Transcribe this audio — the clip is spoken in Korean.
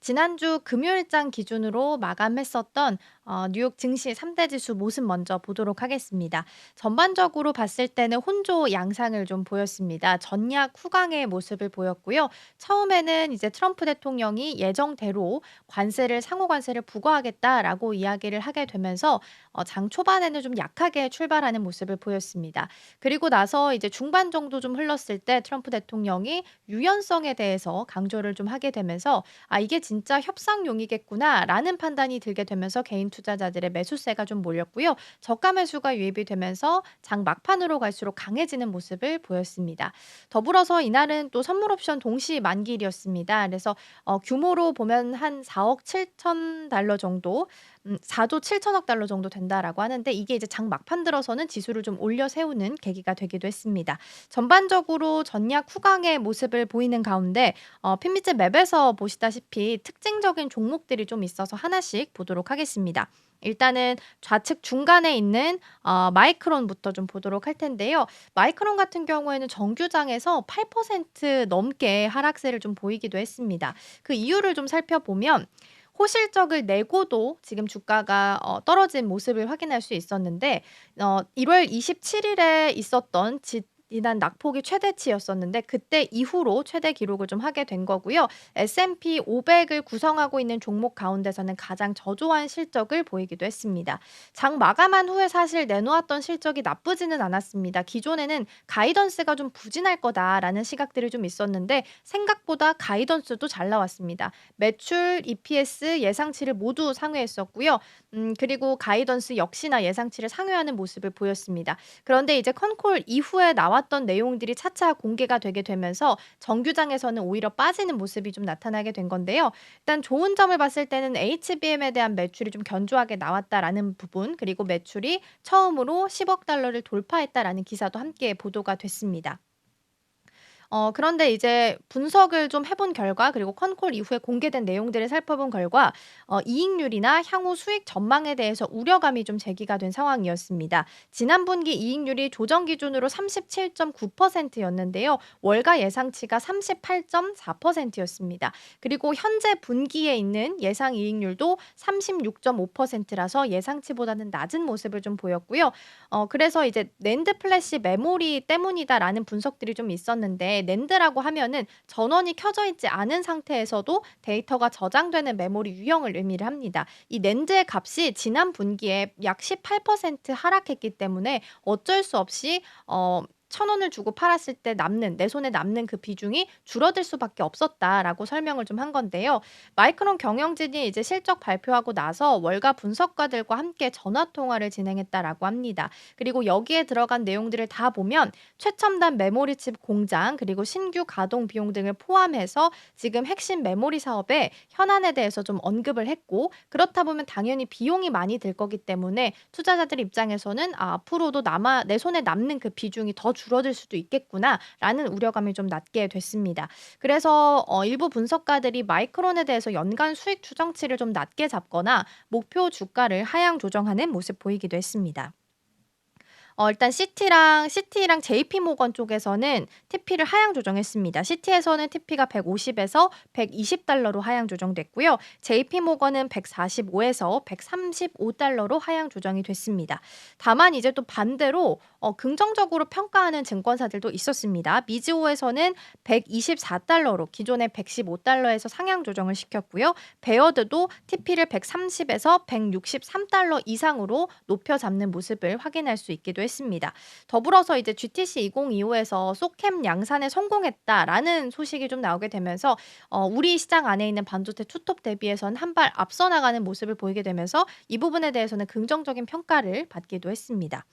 지난주 금요일장 기준으로 마감했었던 뉴욕 증시 3대 지수 모습 먼저 보도록 하겠습니다. 전반적으로 봤을 때는 혼조 양상을 좀 보였습니다. 전략 후강의 모습을 보였고요. 처음에는 이제 트럼프 대통령이 예정대로 상호 관세를 부과하겠다라고 이야기를 하게 되면서 장 초반에는 좀 약하게 출발하는 모습을 보였습니다. 그리고 나서 이제 중반 정도 좀 흘렀을 때 트럼프 대통령이 유연성에 대해서 강조를 좀 하게 되면서 '아 이게 진짜 협상용이겠구나.'라는 판단이 들게 되면서 개인 투자자들의 매수세가 좀 몰렸고요. 저가 매수가 유입이 되면서 장 막판으로 갈수록 강해지는 모습을 보였습니다. 더불어서 이날은 또 선물 옵션 동시 만기일이었습니다. 그래서 규모로 보면 한 4억 7천 달러 정도 4조 7천억 달러 정도 된다라고 하는데 이게 이제 장 막판 들어서는 지수를 좀 올려 세우는 계기가 되기도 했습니다. 전반적으로 전략 후강의 모습을 보이는 가운데 핀미츠 맵에서 보시다시피 특징적인 종목들이 좀 있어서 하나씩 보도록 하겠습니다. 일단은 좌측 중간에 있는 마이크론부터 좀 보도록 할 텐데요. 마이크론 같은 경우에는 정규장에서 8% 넘게 하락세를 좀 보이기도 했습니다. 그 이유를 좀 살펴보면 호실적을 내고도 지금 주가가 떨어진 모습을 확인할 수 있었는데 1월 27 일에 있었던 지난 낙폭이 최대치였었는데 그때 이후로 최대 기록을 좀 하게 된 거고요. S&P 500을 구성하고 있는 종목 가운데서는 가장 저조한 실적을 보이기도 했습니다. 장 마감한 후에 사실 내놓았던 실적이 나쁘지는 않았습니다. 기존에는 가이던스가 좀 부진할 거다라는 시각들이 좀 있었는데 생각보다 가이던스도 잘 나왔습니다. 매출, EPS 예상치를 모두 상회했었고요. 그리고 가이던스 역시나 예상치를 상회하는 모습을 보였습니다. 그런데 이제 컨콜 이후에 나왔던 내용들이 차차 공개가 되게 되면서 정규장에서는 오히려 빠지는 모습이 좀 나타나게 된 건데요. 일단 좋은 점을 봤을 때는 HBM에 대한 매출이 좀 견조하게 나왔다라는 부분, 그리고 매출이 처음으로 10억 달러를 돌파했다라는 기사도 함께 보도가 됐습니다. 그런데 이제 분석을 좀 해본 결과 그리고 컨콜 이후에 공개된 내용들을 살펴본 결과 이익률이나 향후 수익 전망에 대해서 우려감이 좀 제기가 된 상황이었습니다. 지난 분기 이익률이 조정 기준으로 37.9% 였는데요. 월가 예상치가 38.4% 였습니다. 그리고 현재 분기에 있는 예상 이익률도 36.5% 라서 예상치보다는 낮은 모습을 좀 보였고요. 그래서 이제 "낸드 플래시 메모리 때문이다."라는 분석들이 좀 있었는데 낸드라고 하면은 전원이 켜져 있지 않은 상태에서도 데이터가 저장되는 메모리 유형을 의미를 합니다. 이 낸드의 값이 지난 분기에 약 18% 하락했기 때문에 어쩔 수 없이 1,000원을 주고 팔았을 때 남는 내 손에 남는 그 비중이 줄어들 수밖에 없었다라고 설명을 좀 한 건데요. 마이크론 경영진이 이제 실적 발표하고 나서 월가 분석가들과 함께 전화 통화를 진행했다라고 합니다. 그리고 여기에 들어간 내용들을 다 보면 최첨단 메모리 칩 공장 그리고 신규 가동 비용 등을 포함해서 지금 핵심 메모리 사업의 현안에 대해서 좀 언급을 했고 그렇다 보면 당연히 비용이 많이 들 거기 때문에 투자자들 입장에서는 '아 앞으로도 남아 내 손에 남는 그 비중이 더 줄어들 수도 있겠구나.'라는 우려감이 좀 낳게 됐습니다. 그래서 일부 분석가들이 마이크론에 대해서 연간 수익 추정치를 좀 낮게 잡거나 목표 주가를 하향 조정하는 모습 보이기도 했습니다. 일단 시티랑 JP 모건 쪽에서는 TP를 하향 조정했습니다. 시티에서는 TP가 150 에서 120 달러로 하향 조정됐고요. JP 모건은 145 에서 135 달러로 하향 조정이 됐습니다. 다만 이제 또 반대로 긍정적으로 평가하는 증권사들도 있었습니다. 미즈호에서는 124 달러로 기존의 115 달러에서 상향 조정을 시켰고요. 베어드도 TP를 130 에서 163 달러 이상으로 높여 잡는 모습을 확인할 수 있기도 했습니다. 더불어서 이제 GTC 2025에서 소캠 양산에 성공했다라는 소식이 좀 나오게 되면서 우리 시장 안에 있는 반도체 투톱 대비해서는 한 발 앞서 나가는 모습을 보이게 되면서 이 부분에 대해서는 긍정적인 평가를 받기도 했습니다.